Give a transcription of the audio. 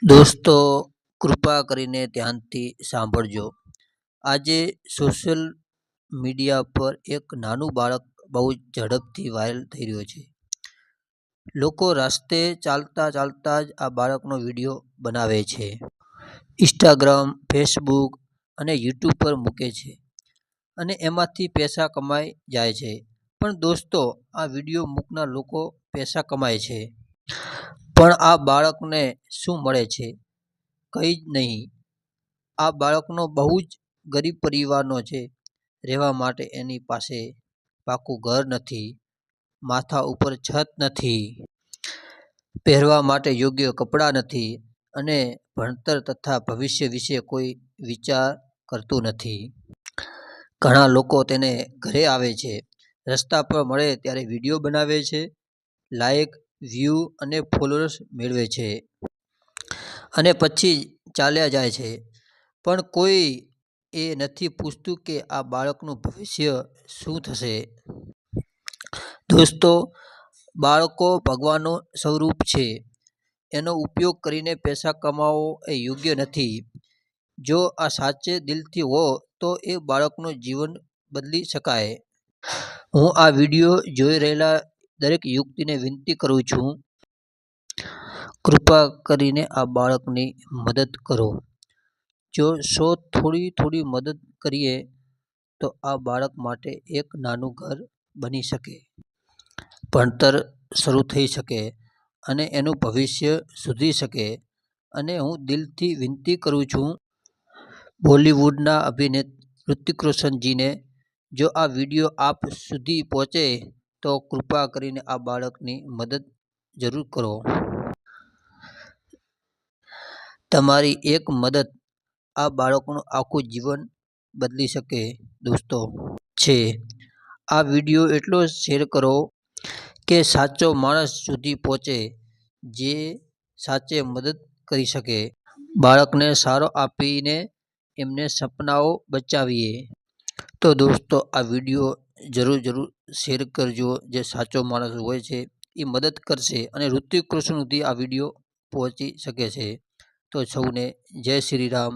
દોસ્તો, કૃપા કરીને ધ્યાનથી સાંભળજો. આજે સોશિયલ મીડિયા પર એક નાનું બાળક બહુ ઝડપથી વાયરલ થઈ રહ્યો છે. લોકો રસ્તે ચાલતા ચાલતા જ આ બાળકનો વિડીયો બનાવે છે. ઇન્સ્ટાગ્રામ, ફેસબુક અને યુટ્યુબ પર મૂકે છે અને એમાંથી પૈસા કમાઈ જાય છે. પણ દોસ્તો, આ વિડીયો મૂકનાર લોકો પૈસા કમાય છે, પણ આ બાળકને શું મળે છે? કંઈ જ નહીં. આ બાળકનો બહુ જ ગરીબ પરિવારનો છે. રહેવા માટે એની પાસે પાકું ઘર નથી, માથા ઉપર છત નથી, પહેરવા માટે યોગ્ય કપડાં નથી અને ભણતર તથા ભવિષ્ય વિશે કોઈ વિચાર કરતું નથી. ઘણા લોકો તેને ઘરે આવે છે, રસ્તા પર મળે ત્યારે વિડીયો બનાવે છે, લાઇક, વ્યૂ અને ફોલોઅર્સ મેળવે છે અને પછી ચાલ્યા જાય છે. પણ કોઈ એ નથી પૂછતું કે આ બાળકનું ભવિષ્ય શું થશે. દોસ્તો, બાળકો ભગવાનનું સ્વરૂપ છે. એનો ઉપયોગ કરીને પૈસા કમાવો એ યોગ્ય નથી. જો આ સાચે દિલથી હો તો એ બાળકનું જીવન બદલી શકાય. હું આ વિડીયો જોઈ રહેલા દરેક યુવતીને વિનંતી કરું છું, કૃપા કરીને આ બાળકની મદદ કરો. જો થોડી મદદ કરીએ તો આ બાળક માટે એક નાનું ઘર બની શકે, ભણતર શરૂ થઈ શકે અને એનું ભવિષ્ય સુધરી શકે. અને હું દિલથી વિનંતી કરું છું બોલિવૂડના અભિનેતા ઋતિક રોશનજીને, જો આ વિડીયો આપ સુધી પહોંચે તો કૃપા કરીને આ બાળકની મદદ જરૂર કરો. તમારી એક મદદ આ બાળકનું આખું જીવન બદલી શકે. દોસ્તો છે, આ વિડીયો એટલો શેર કરો કે સાચો માણસ સુધી પહોંચે, જે સાચે મદદ કરી શકે. બાળકને સહારો આપીને એમને સપનાઓ બચાવીએ. તો દોસ્તો, આ વિડીયો જરૂર શેર કરજો. જે સાચો માણસ હોય છે એ મદદ કરશે અને ઋતિક રોશન સુધી આ વિડીયો પહોંચી શકે છે. તો સૌને જય શ્રી રામ.